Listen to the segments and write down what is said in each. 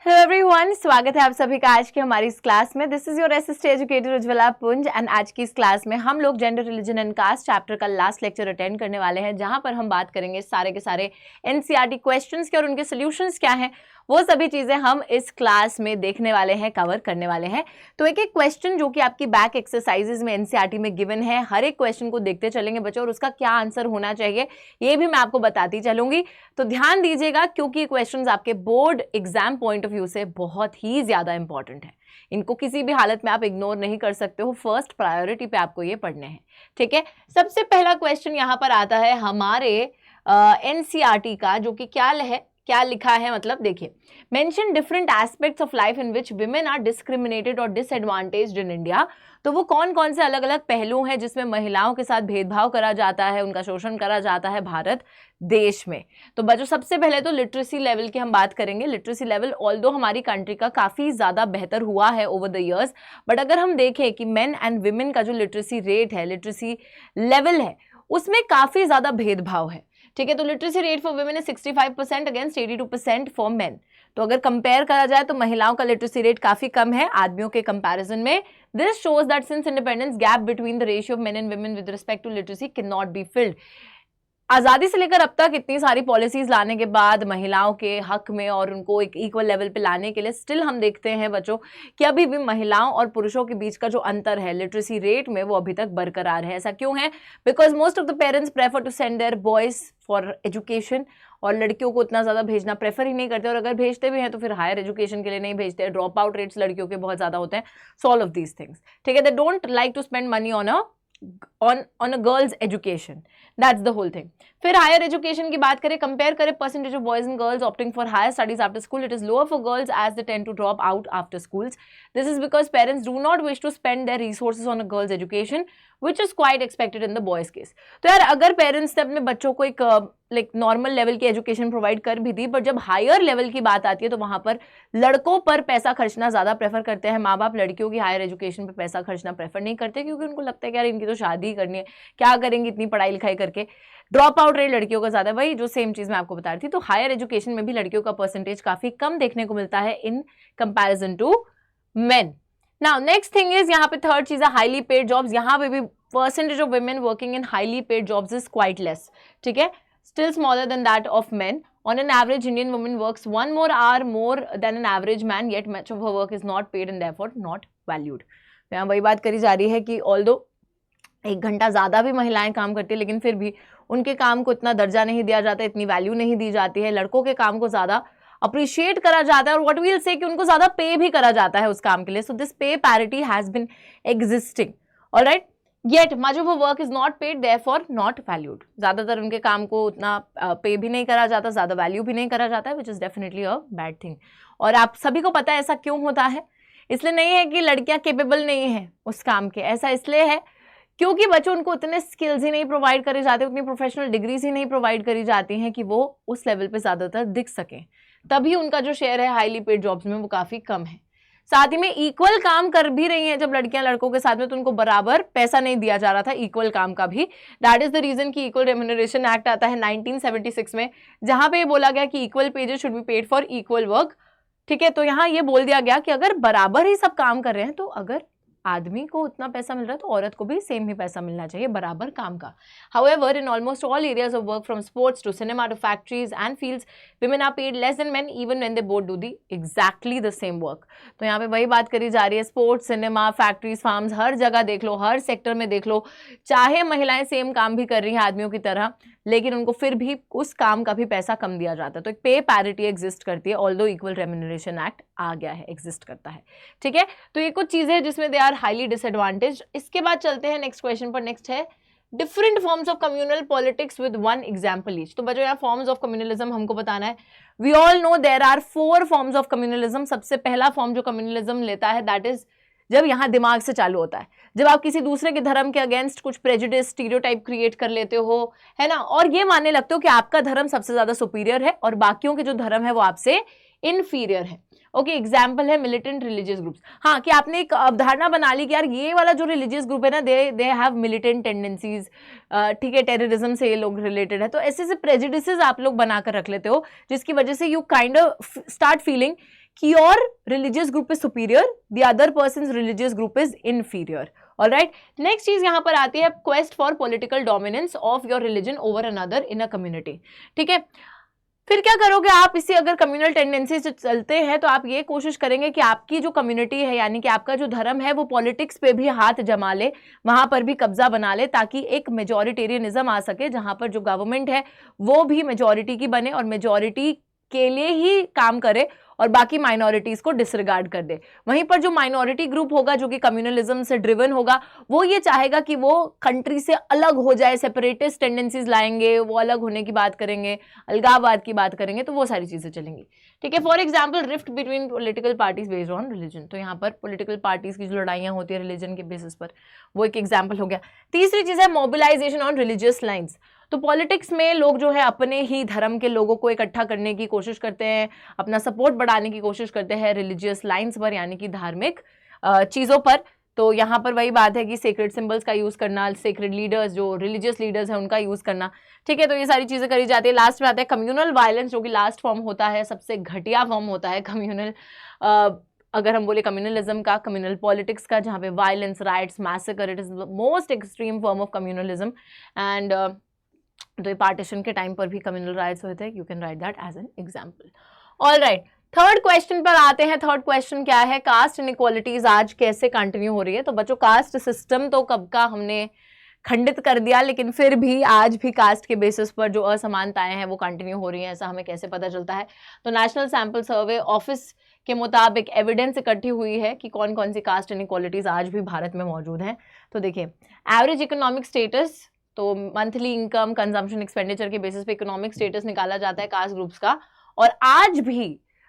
Hello everyone, स्वागत है आप सभी का आज की हमारी इस क्लास में। This is your assistant educator Ujjwala Punj and आज की इस क्लास में हम लोग gender, religion and caste chapter का लास्ट लेक्चर अटेंड करने वाले हैं, जहां पर हम बात करेंगे सारे के सारे एनसीईआरटी क्वेश्चंस के और उनके सॉल्यूशंस क्या हैं, वो सभी चीजें हम इस क्लास में देखने वाले हैं, कवर करने वाले हैं। तो एक एक क्वेश्चन जो कि आपकी बैक एक्सरसाइजेज में एनसीईआरटी में गिवन है, हर एक क्वेश्चन को देखते चलेंगे बच्चों, और उसका क्या आंसर होना चाहिए ये भी मैं आपको बताती चलूंगी। तो ध्यान दीजिएगा, क्योंकि ये क्वेश्चंस आपके board exam point of view से बहुत ही ज्यादा इंपॉर्टेंट है। इनको किसी भी हालत में आप इग्नोर नहीं कर सकते हो, फर्स्ट प्रायोरिटी पे आपको ये पढ़ने हैं। ठीक है, सबसे पहला क्वेश्चन यहाँ पर आता है हमारे एनसीईआरटी का, जो कि क्या लिखा है, मतलब देखिए, mention different aspects of life in which women are discriminated और डिसएडवांटेज्ड इन इंडिया। तो वो कौन कौन से अलग अलग पहलू हैं जिसमें महिलाओं के साथ भेदभाव करा जाता है, उनका शोषण करा जाता है भारत देश में। तो बच्चों, सबसे पहले तो लिटरेसी लेवल की हम बात करेंगे। लिटरेसी लेवल ऑल्दो हमारी कंट्री का काफी ज्यादा बेहतर हुआ है ओवर द इयर्स, बट अगर हम देखें कि मेन एंड विमेन का जो लिटरेसी रेट है, लिटरेसी लेवल है, उसमें काफी ज्यादा भेदभाव है। ठीक है, तो literacy rate for women is 65% against 82% for main. तो अगर कंपेयर करा जाए तो महिलाओं का लिटरेसी रेट काफी कम है आदमियों के कंपैरिजन में। This shows that since independence gap between the ratio of men and women with respect to literacy can not be filled. आजादी से लेकर अब तक इतनी सारी पॉलिसीज लाने के बाद महिलाओं के हक में और उनको एक इक्वल लेवल पे लाने के लिए स्टिल हम देखते हैं बच्चों कि अभी भी महिलाओं और पुरुषों के बीच का जो अंतर है लिटरेसी रेट में, वो अभी तक बरकरार है। ऐसा क्यों है? Because most of the parents prefer to send their boys for education, और लड़कियों को उतना ज़्यादा भेजना प्रेफर ही नहीं करते, और अगर भेजते भी हैं तो फिर हायर एजुकेशन के लिए नहीं भेजते। ड्रॉप आउट रेट्स लड़कियों के बहुत ज़्यादा होते हैं। So all of these things, ठीक है, they don't like to spend money on a girls education, that's the whole thing. फिर हायर एजुकेशन की बात करें, कंपेयर करें percentage of boys and girls opting for higher studies after school, it is lower for girls as they tend to drop out after schools. This is because parents do not wish to spend their resources on a girls education which is quite expected in the boys case. तो यार, अगर parents ने अपने बच्चों को एक like normal level की education provide कर भी दी, बट जब हायर लेवल की बात आती है तो वहां पर लड़कों पर पैसा खर्चना ज्यादा प्रेफर करते हैं। माँ बाप लड़कियों की हायर एजुकेशन पर पैसा खर्चना प्रेफर नहीं करते, क्योंकि उनको लगता है कि यार इनकी तो शादी ही करनी है, क्या करेंगे इतनी पढ़ाई लिखाई करके। ड्रॉप आउट रेट लड़कियों का ज्यादा, वही जो सेम चीज मैं आपको बता रही थी। तो हायर एजुकेशन में भी लड़कियों का परसेंटेज काफी कम देखने को मिलता है in comparison to men. Now next thing is, यहाँ पे थर्ड चीज है हाईली पेड जॉब्स। यहाँ पे भी percentage of women working in highly paid jobs is quite less, ठीक है, still smaller than that of men. On an average, Indian woman works 1 more hour more than an average man, yet much of her work is not paid and therefore not valued. यहाँ वही बात करी जा रही है कि although 1 घंटा ज़्यादा भी महिलाएं काम करती है, लेकिन फिर भी उनके काम को इतना दर्जा नहीं दिया जाता, इतनी वैल्यू नहीं दी जाती है। लड़कों के काम को ज़्यादा अप्रिशिएट करा जाता है, और व्हाट वील से कि उनको ज़्यादा पे भी करा जाता है उस काम के लिए। सो दिस पे parity has been existing, alright, yet much of her work is not paid, therefore not valued. ज़्यादातर उनके काम को उतना पे भी नहीं करा जाता, ज़्यादा वैल्यू भी नहीं करा जाता है, which is definitely a bad thing. और आप सभी को पता है ऐसा क्यों होता है। इसलिए नहीं है कि लड़कियां केपेबल नहीं है उस काम के, ऐसा इसलिए है क्योंकि बच्चों उनको उतने स्किल्स ही नहीं प्रोवाइड करे जाते, उतनी प्रोफेशनल डिग्रीज ही नहीं प्रोवाइड करी जाती हैं कि वो उस लेवल पे ज़्यादातर दिख सकें। तभी उनका जो शेयर है हाईली पेड जॉब्स में वो काफ़ी कम है। साथ ही में इक्वल काम कर भी रही हैं जब लड़कियां लड़कों के साथ में, तो उनको बराबर पैसा नहीं दिया जा रहा था इक्वल काम का भी। दैट इज द रीजन कि इक्वल रेम्यूनरेशन एक्ट आता है 1976 में, जहां पे ये बोला गया कि equal pages should be paid for equal work. ठीक है, तो यहाँ ये बोल दिया गया कि अगर बराबर ही सब काम कर रहे हैं, तो अगर आदमी को उतना पैसा मिल रहा है तो औरत को भी सेम ही पैसा मिलना चाहिए बराबर काम का। However, in almost all areas of work from sports to cinema to factories and fields, women are paid less than men even when they both do the exactly the same work. तो यहाँ पे वही बात करी जा रही है, sports, cinema, factories, farms, हर जगह देख लो, हर सेक्टर में देख लो, चाहे महिलाएं सेम काम भी कर रही हैं आदमियों की तरह, लेकिन उनको फिर भी उस काम का भी पैसा कम दिया जाता है। तो एक पे पैरिटी एग्जिस्ट करती है, ऑल्दो इक्वल रेम्यूनरेशन एक्ट आ गया है, एग्जिस्ट करता है। ठीक है, तो ये कुछ चीजें जिसमें दे आर हाईली डिसएडवांटेज। इसके बाद चलते हैं नेक्स्ट क्वेश्चन पर। नेक्स्ट है different forms of communal politics with 1 example each. तो बच्चों यहाँ फॉर्म्स ऑफ कम्युनलिज्म हमको बताना है। We all know there are 4 forms of communalism. सबसे पहला फॉर्म जो कम्युनलिज्म लेता है, दैट इज जब यहाँ दिमाग से चालू होता है, जब आप किसी दूसरे के धर्म के अगेंस्ट कुछ प्रेजुडिस, स्टीरियोटाइप क्रिएट कर लेते हो, है ना, और ये मानने लगते हो कि आपका धर्म सबसे ज्यादा सुपीरियर है और बाकियों के जो धर्म है वो आपसे इनफीरियर है। ओके, एग्जाम्पल है मिलिटेंट रिलीजियस ग्रुप्स। हाँ, कि आपने एक अवधारणा बना ली कि यार ये वाला जो रिलीजियस ग्रुप है ना, दे हैव मिलिटेंट टेंडेंसीज, ठीक है, टेररिज्म से ये लोग रिलेटेड है। तो ऐसे प्रेजुडिसेस आप लोग बनाकर रख लेते हो, जिसकी वजह से you kind of start feeling कि your religious group is superior, the other person religious group is inferior. Alright, next चीज यहां पर आती है quest for political dominance of your religion over another in a community. ठीक है, फिर क्या करोगे आप, इसी अगर कम्युनल टेंडेंसी से चलते हैं तो आप ये कोशिश करेंगे कि आपकी जो कम्युनिटी है यानी कि आपका जो धर्म है वो पॉलिटिक्स पे भी हाथ जमा ले, वहां पर भी कब्जा बना ले, ताकि एक मेजॉरिटेरियनिज्म आ सके जहां पर जो गवर्नमेंट है वो भी मेजॉरिटी की बने और मेजॉरिटी के लिए ही काम करे और बाकी माइनॉरिटीज को डिसरिगार्ड कर दे। वहीं पर जो माइनॉरिटी ग्रुप होगा जो कि कम्युनलिज्म से ड्रिवन होगा, वो ये चाहेगा कि वो कंट्री से अलग हो जाए, सेपरेटिस्ट टेंडेंसीज लाएंगे, वो अलग होने की बात करेंगे, अलगाववाद की बात करेंगे, तो वो सारी चीजें चलेंगी। ठीक है, for example rift between political parties based on religion, तो यहाँ पर पॉलिटिकल पार्टीज की जो लड़ाइयाँ होती है रिलीजन के बेसिस पर, वो एक एग्जाम्पल हो गया। तीसरी चीज है मोबिलाइजेशन ऑन रिलीजियस लाइन्स। तो पॉलिटिक्स में लोग जो है अपने ही धर्म के लोगों को इकट्ठा करने की कोशिश करते हैं, अपना सपोर्ट बढ़ाने की कोशिश करते हैं रिलीजियस लाइंस पर यानी कि धार्मिक चीज़ों पर। तो यहाँ पर वही बात है कि सेक्रेड सिंबल्स का यूज़ करना, सेक्रेड लीडर्स जो रिलीजियस लीडर्स हैं उनका यूज़ करना। ठीक है, तो ये सारी चीज़ें करी जाती है। लास्ट में आता है कम्युनल वायलेंस, जो कि लास्ट फॉर्म होता है, सबसे घटिया फॉर्म होता है कम्युनल, अगर हम बोले कम्युनलिज्म का, कम्युनल पॉलिटिक्स का, जहाँ पे violence, riots, massacre, it is the most extreme form of communalism. And तो पार्टीशन के टाइम पर भी कम्युनल राइट्स होते हैं, you can write that as an example. All right, third question पर आते हैं। थर्ड क्वेश्चन क्या है, कास्ट इनइक्वालिटीज आज कैसे कंटिन्यू हो रही है। तो बच्चों कास्ट सिस्टम तो कब का हमने खंडित कर दिया, लेकिन फिर भी आज भी कास्ट के बेसिस पर जो असमानताएं हैं वो कंटिन्यू हो रही हैं। ऐसा हमें कैसे पता चलता है, तो नेशनल सैंपल सर्वे ऑफिस के मुताबिक एविडेंस इकट्ठी हुई है कि कौन कौन सी कास्ट इनइक्वालिटीज आज भी भारत में मौजूद हैं। तो देखिए, एवरेज इकोनॉमिक स्टेटस, तो मंथली इनकम, कंजम्पशन, एक्सपेंडिचर के बेसिस पे इकोनॉमिक स्टेटस निकाला जाता है कास्ट ग्रुप्स का, और आज भी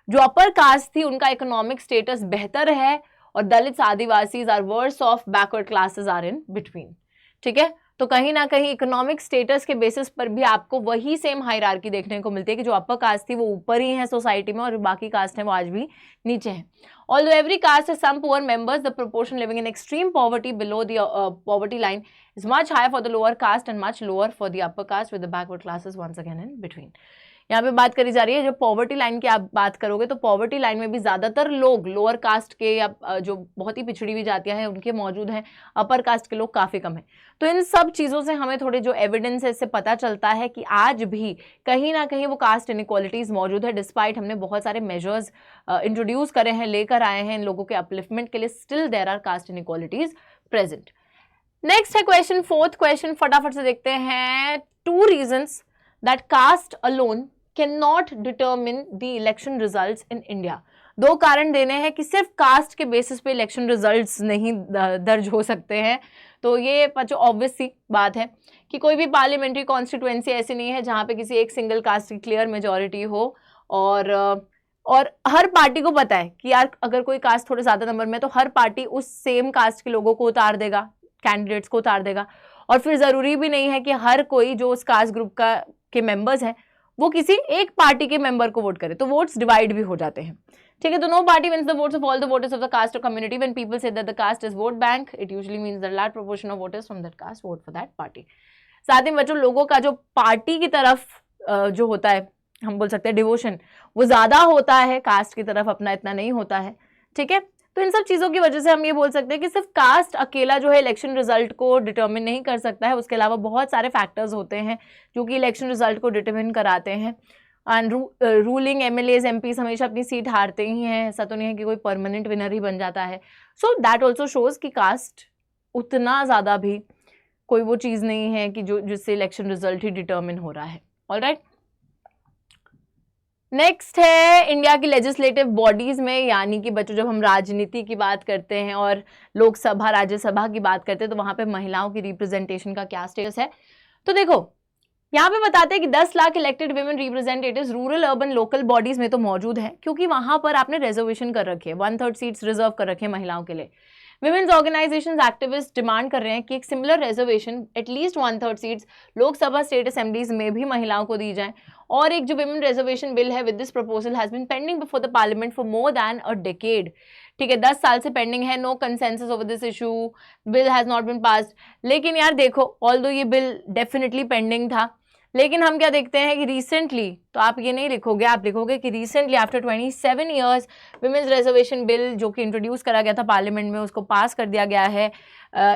जो अपर कास्ट थी उनका इकोनॉमिक स्टेटस बेहतर है, और Dalit, Adivasis are worse off, backward classes are in between. ठीक है, तो कहीं ना कहीं इकोनॉमिक स्टेटस के बेसिस पर भी आपको वही सेम हायरार्की देखने को मिलती है कि जो अपर कास्ट थी वो ऊपर ही है सोसाइटी में और बाकी कास्ट है वो आज भी नीचे है। Although every caste has some poor members, the proportion living in extreme poverty below the poverty line is much higher for the lower caste and much lower for the upper caste, with the backward classes once again in between. यहाँ पे बात करी जा रही है, जो poverty line की आप बात करोगे तो पॉवर्टी लाइन में भी ज़्यादातर लोग लोअर कास्ट के या जो बहुत ही पिछड़ी हुई जातियाँ हैं उनके मौजूद हैं, अपर कास्ट के लोग काफ़ी कम हैं। तो इन सब चीज़ों से हमें थोड़े जो एविडेंस है इससे पता चलता है कि आज भी कहीं ना कहीं वो कास्ट इनइक्वालिटीज़ मौजूद है, डिस्पाइट हमने बहुत सारे मेजर्स इंट्रोड्यूस करे हैं, लेकर आए हैं इन लोगों के अपलिफ्टमेंट के लिए, still there are caste inequalities present. Next है क्वेश्चन, फोर्थ क्वेश्चन, फटाफट से देखते हैं। 2 reasons that caste alone cannot determine the election results in India। 2 कारण देने हैं कि सिर्फ कास्ट के बेसिस पे इलेक्शन रिजल्ट्स नहीं दर्ज हो सकते हैं। तो ये बच्चों ऑब्वियस सी बात है कि कोई भी पार्लियामेंट्री कॉन्स्टिट्यूएंसी ऐसी नहीं है जहाँ पे किसी एक सिंगल कास्ट की क्लियर मेजॉरिटी हो, और हर पार्टी को पता है कि यार अगर कोई कास्ट थोड़े ज़्यादा नंबर में तो हर पार्टी उस सेम कास्ट के लोगों को उतार देगा, कैंडिडेट्स को उतार देगा, और फिर ज़रूरी भी नहीं है कि हर कोई जो उस कास्ट ग्रुप का के मेंबर्स हैं वो किसी एक पार्टी के मेंबर को वोट करे, तो वोट्स डिवाइड भी हो जाते हैं। ठीक है, तो no party wins the votes of all the voters of the caste और community. When people say that the caste is vote bank, it usually means that large proportion of voters from that caste vote for that party. साथ ही बच्चों लोगों का जो party की तरफ जो होता है, हम बोल सकते हैं डिवोशन, वो ज़्यादा होता है, कास्ट की तरफ अपना इतना नहीं होता है। ठीक है, तो इन सब चीज़ों की वजह से हम ये बोल सकते हैं कि सिर्फ कास्ट अकेला जो है इलेक्शन रिजल्ट को डिटर्मिन नहीं कर सकता है, उसके अलावा बहुत सारे फैक्टर्स होते हैं जो कि इलेक्शन रिजल्ट को डिटर्मिन कराते हैं। एंड रूलिंग MLAs MPs हमेशा अपनी सीट हारते ही हैं, ऐसा तो नहीं है कि कोई परमानेंट विनर ही बन जाता है। सो दैट ऑल्सो शोज कि कास्ट उतना ज़्यादा भी कोई वो चीज़ नहीं है कि जो जिससे इलेक्शन रिजल्ट ही डिटर्मिन हो रहा है। ऑलराइट, नेक्स्ट है इंडिया की लेजिस्लेटिव बॉडीज में, यानी कि बच्चों जब हम राजनीति की बात करते हैं और लोकसभा राज्यसभा की बात करते हैं तो वहाँ पे महिलाओं की रिप्रेजेंटेशन का क्या स्टेटस है। तो देखो यहाँ पे बताते हैं कि 10 lakh elected women representatives rural urban local bodies में तो मौजूद है, क्योंकि वहाँ पर आपने रिजर्वेशन कर रखे हैं, 1/3 सीट्स रिजर्व कर रखे हैं महिलाओं के लिए। विमेन्स ऑर्गेनाइजेशंस एक्टिविस्ट डिमांड कर रहे हैं कि एक similar reservation at least 1/3 seats Lok Sabha state assemblies में भी महिलाओं को दी जाए। और एक जो विमेन रिजर्वेशन बिल है with this proposal has been pending before the parliament for more than a decade. ठीक है, 10 साल से पेंडिंग है, no consensus over this issue, bill has not been passed. लेकिन यार देखो, ऑल्दो ये बिल डेफिनेटली पेंडिंग था, लेकिन हम क्या देखते हैं कि रिसेंटली, तो आप ये नहीं लिखोगे, आप लिखोगे कि recently after 27 years women's reservation bill जो कि इंट्रोड्यूस करा गया था पार्लियामेंट में, उसको पास कर दिया गया है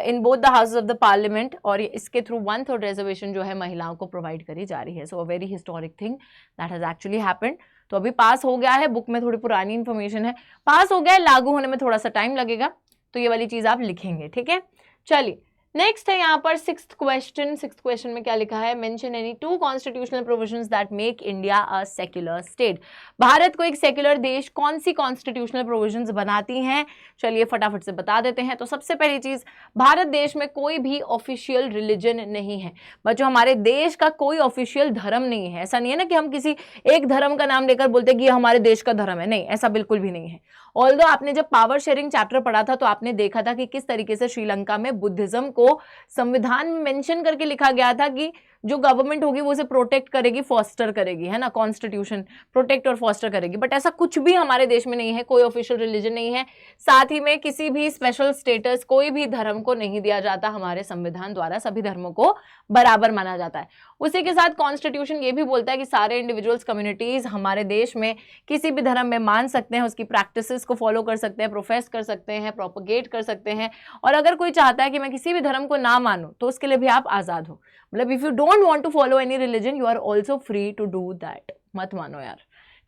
in both the houses of the parliament, और इसके थ्रू 1/3 रिजर्वेशन जो है महिलाओं को प्रोवाइड करी जा रही है. So a very historic thing that has actually happened. तो अभी पास हो गया है, बुक में थोड़ी पुरानी इन्फॉर्मेशन है, पास हो गया है, लागू होने में थोड़ा सा टाइम लगेगा, तो ये वाली चीज आप लिखेंगे. ठीक है, चलिए नेक्स्ट है यहाँ पर सिक्स्थ क्वेश्चन में क्या लिखा है, mention any 2 constitutional provisions that make India a secular state. Bharat को एक सेक्युलर देश कौन सी कॉन्स्टिट्यूशनल प्रोविजंस बनाती हैं, चलिए फटाफट से बता देते हैं. तो सबसे पहली चीज, भारत देश में कोई भी ऑफिशियल रिलीजन नहीं है. बच्चों हमारे देश का कोई ऑफिशियल धर्म नहीं है. ऐसा नहीं है ना कि हम किसी एक धर्म का नाम लेकर बोलते हैं कि ये हमारे देश का धर्म है, नहीं, ऐसा बिल्कुल भी नहीं है. ऑल्दो आपने जब पावर शेयरिंग चैप्टर पढ़ा था तो आपने देखा था कि किस तरीके से श्रीलंका में बुद्धिज्म को संविधान में मेंशन करके लिखा गया था कि जो गवर्नमेंट होगी वो उसे प्रोटेक्ट करेगी, फॉस्टर करेगी, है ना, कॉन्स्टिट्यूशन प्रोटेक्ट और फॉस्टर करेगी. बट ऐसा कुछ भी हमारे देश में नहीं है, कोई ऑफिशियल रिलीजन नहीं है, साथ ही में किसी भी स्पेशल स्टेटस कोई भी धर्म को नहीं दिया जाता. हमारे संविधान द्वारा सभी धर्मों को बराबर माना जाता है. उसी के साथ कॉन्स्टिट्यूशन ये भी बोलता है कि सारे इंडिविजुअल्स, कम्युनिटीज हमारे देश में किसी भी धर्म में मान सकते हैं, उसकी प्रैक्टिसेस को फॉलो कर सकते हैं, प्रोफेस कर सकते हैं, प्रोपोगेट कर सकते हैं. और अगर कोई चाहता है कि मैं किसी भी धर्म को ना मानूं तो उसके लिए भी आप आजाद हो. मतलब if you don't want to follow any religion you are also free to do that. मत मानो यार,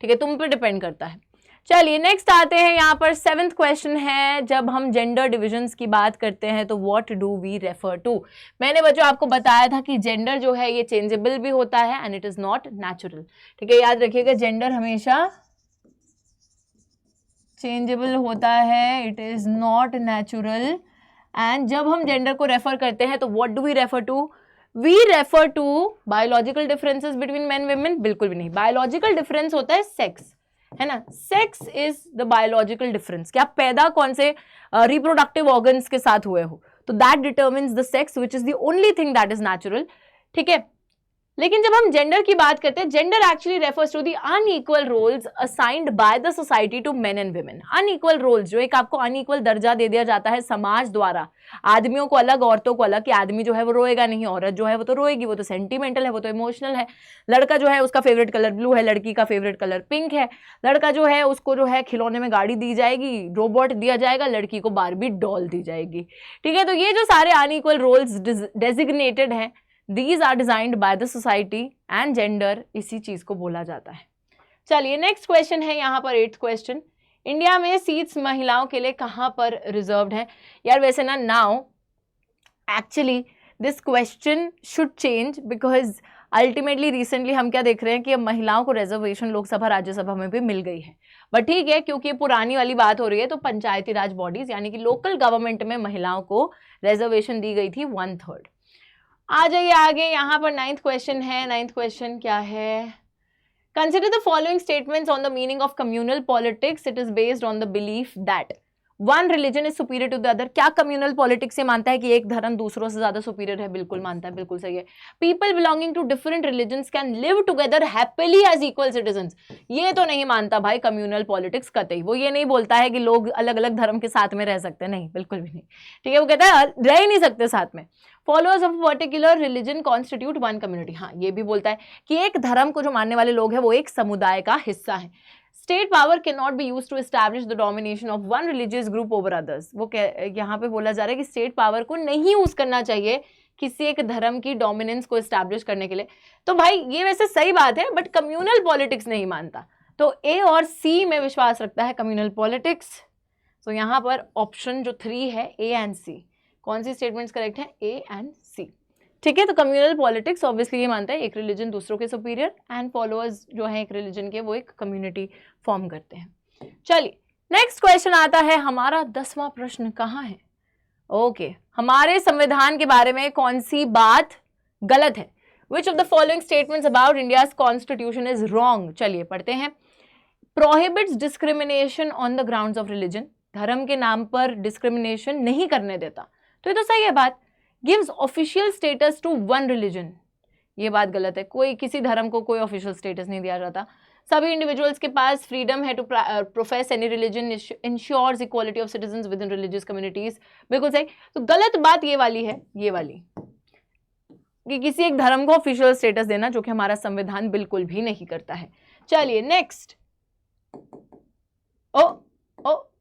ठीक है, तुम पे डिपेंड करता है. चलिए नेक्स्ट आते हैं, यहाँ पर 7th क्वेश्चन है, जब हम जेंडर डिविजन्स की बात करते हैं तो what do we refer to. मैंने बच्चों आपको बताया था कि जेंडर जो है ये चेंजेबल भी होता है and it is not natural. ठीक है, याद रखिएगा जेंडर हमेशा चेंजेबल होता है, it is not natural. And जब हम जेंडर को रेफर करते हैं तो what do we refer to, we refer to biological differences between men women. बिल्कुल भी नहीं, बायोलॉजिकल डिफरेंस होता है सेक्स, है ना. Sex is the biological difference, कि आप पैदा कौन से रिप्रोडक्टिव ऑर्गन्स के साथ हुए हो, तो that determines the sex which is the only thing that is natural. ठीक है, लेकिन जब हम जेंडर की बात करते हैं, gender actually refers to the unequal roles assigned by the society to men and women. Unequal roles, जो एक आपको अनइक्वल दर्जा दे दिया जाता है समाज द्वारा, आदमियों को अलग, औरतों को अलग, कि आदमी जो है वो रोएगा नहीं, औरत जो है वो तो रोएगी, वो तो सेंटिमेंटल है, वो तो इमोशनल है. लड़का जो है उसका फेवरेट कलर ब्लू है, लड़की का फेवरेट कलर पिंक है. लड़का जो है उसको जो है खिलौने में गाड़ी दी जाएगी, रोबोट दिया जाएगा, लड़की को बारबी डॉल दी जाएगी. ठीक है, तो ये जो सारे अनइक्वल रोल्स डेजिग्नेटेड हैं, These are designed by the society and gender, इसी चीज को बोला जाता है. चलिए नेक्स्ट क्वेश्चन है यहाँ पर 8th क्वेश्चन, इंडिया में सीट्स महिलाओं के लिए कहाँ पर रिजर्व्ड हैं. यार वैसे ना now actually this question should change because ultimately recently हम क्या देख रहे हैं कि अब महिलाओं को रिजर्वेशन लोकसभा राज्यसभा में भी मिल गई है. बट ठीक है, क्योंकि पुरानी वाली बात हो रही है, तो पंचायती राज बॉडीज यानी कि लोकल गवर्नमेंट में महिलाओं को रिजर्वेशन दी गई थी 1/3. आ जाइए आगे, यहाँ पर 9th क्वेश्चन है. 9th क्वेश्चन क्या है, consider the following statements on the meaning of communal politics. It is based on the belief that one religion is superior to the other. क्या कम्युनल पॉलिटिक्स से मानता है कि एक धर्म दूसरों से ज्यादा सुपीरियर है? बिल्कुल मानता है, बिल्कुल सही है. People belonging to different religions can live together happily as equal citizens. ये तो नहीं मानता भाई कम्युनल पॉलिटिक्स कतई. वो ये नहीं बोलता है कि लोग अलग अलग धर्म के साथ में रह सकते हैं, नहीं, बिल्कुल भी नहीं. ठीक है, वो कहता है रह ही नहीं सकते साथ में. Followers of particular religion constitute one community. हाँ, ये भी बोलता है कि एक धर्म को जो मानने वाले लोग हैं वो एक समुदाय का हिस्सा है. State power can not be used to establish the domination of one religious group over others. वो यहाँ पे बोला जा रहा है कि स्टेट पावर को नहीं यूज करना चाहिए किसी एक धर्म की डोमिनेंस को एस्टैब्लिश करने के लिए. तो भाई ये वैसे सही बात है, बट कम्युनल पॉलिटिक्स नहीं मानता. तो ए और सी में विश्वास रखता है कम्युनल पॉलिटिक्स. तो यहाँ पर ऑप्शन जो 3 है, ए एंड सी, कौन सी स्टेटमेंट्स करेक्ट है? ए एंड सी. ठीक है, तो कम्युनल पॉलिटिक्स ऑब्वियसली ये मानता है एक रिलीजन दूसरों के सुपीरियर एंड फॉलोअर्स जो है एक रिलीजन के वो एक कम्युनिटी फॉर्म करते हैं. चलिए नेक्स्ट क्वेश्चन आता है, हमारा 10वां प्रश्न कहाँ है? ओके, हमारे संविधान के बारे में कौन सी बात गलत है? Which of the following statements about India's constitution is wrong? चलिए पढ़ते हैं. Prohibits discrimination on the grounds of religion. धर्म के नाम पर डिस्क्रिमिनेशन नहीं करने देता, तो ये तो सही है बात. Gives official status to one religion. ये बात गलत है, कोई किसी धर्म को कोई ऑफिशियल स्टेटस नहीं दिया जाता. सभी इंडिविजुअल्स के पास फ्रीडम है to profess any religion. Ensures equality of citizens within religious communities. बिल्कुल सही. तो गलत बात ये वाली है, ये वाली. कि किसी एक धर्म को ऑफिशियल स्टेटस देना, जो कि हमारा संविधान बिल्कुल भी नहीं करता है। चलिए next.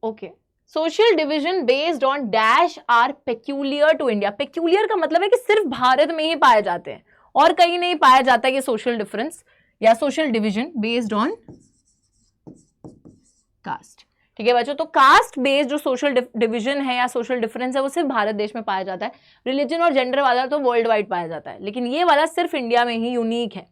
Okay, social division based on dash are peculiar to India. Peculiar का मतलब है कि सिर्फ भारत में ही पाए जाते हैं और कहीं नहीं पाया जाता ये सोशल डिफरेंस या social division based on caste. ठीक है बच्चों, तो कास्ट बेस्ड जो सोशल डिवीजन है या सोशल डिफरेंस है वो सिर्फ भारत देश में पाया जाता है। रिलीजन और जेंडर वाला तो वर्ल्ड वाइड पाया जाता है, लेकिन ये वाला सिर्फ इंडिया में ही यूनिक है।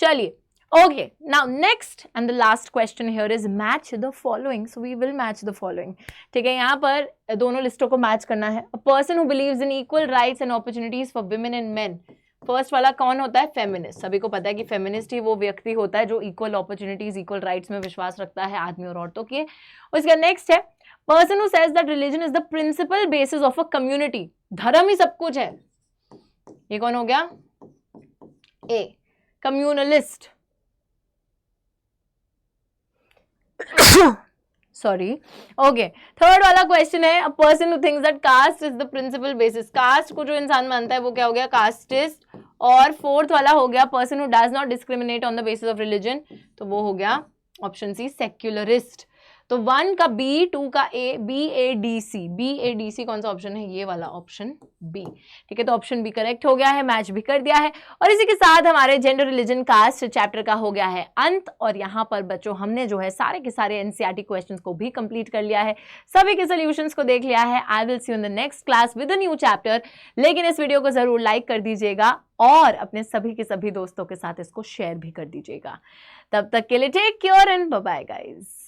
चलिए, okay, now next and the last question here is match the following. So we will match the following. ठीक है, यहाँ पर दोनों लिस्टों को मैच करना है। A person who believes in equal rights and opportunities for women and main. First वाला कौन होता है? फेमिनिस्ट। सभी को पता है कि फेमिनिस्ट ही वो व्यक्ति होता है जो इक्वल अपॉर्चुनिटीज, इक्वल राइट्स में विश्वास रखता है आदमी और औरतों के। उसका नेक्स्ट है person who says that religion is the principal basis of a community. धर्म ही सब कुछ है। ये कौन हो गया? A, communalist. Sorry, okay. Third वाला क्वेश्चन है a person who thinks that caste is the principal basis. Caste को जो इंसान मानता है वो क्या हो गया? कास्टिस्ट। और फोर्थ वाला हो गया person who does not discriminate on the basis of religion, तो वो हो गया ऑप्शन सी, सेक्युलरिस्ट। तो 1 का बी, 2 का ए, BADC। BADC कौन सा ऑप्शन है? ये वाला ऑप्शन बी। ठीक है, तो ऑप्शन बी करेक्ट हो गया है, मैच भी कर दिया है। और इसी के साथ हमारे जेंडर रिलीजन कास्ट चैप्टर का हो गया है अंत। और यहाँ पर बच्चों हमने जो है सारे के सारे NCERT क्वेश्चंस को भी कंप्लीट कर लिया है, सभी के सोल्यूशंस को देख लिया है। I will see you in the next class with a new chapter. लेकिन इस वीडियो को जरूर लाइक कर दीजिएगा और अपने सभी के सभी दोस्तों के साथ इसको शेयर भी कर दीजिएगा। तब तक के लिए take care and bye bye guys.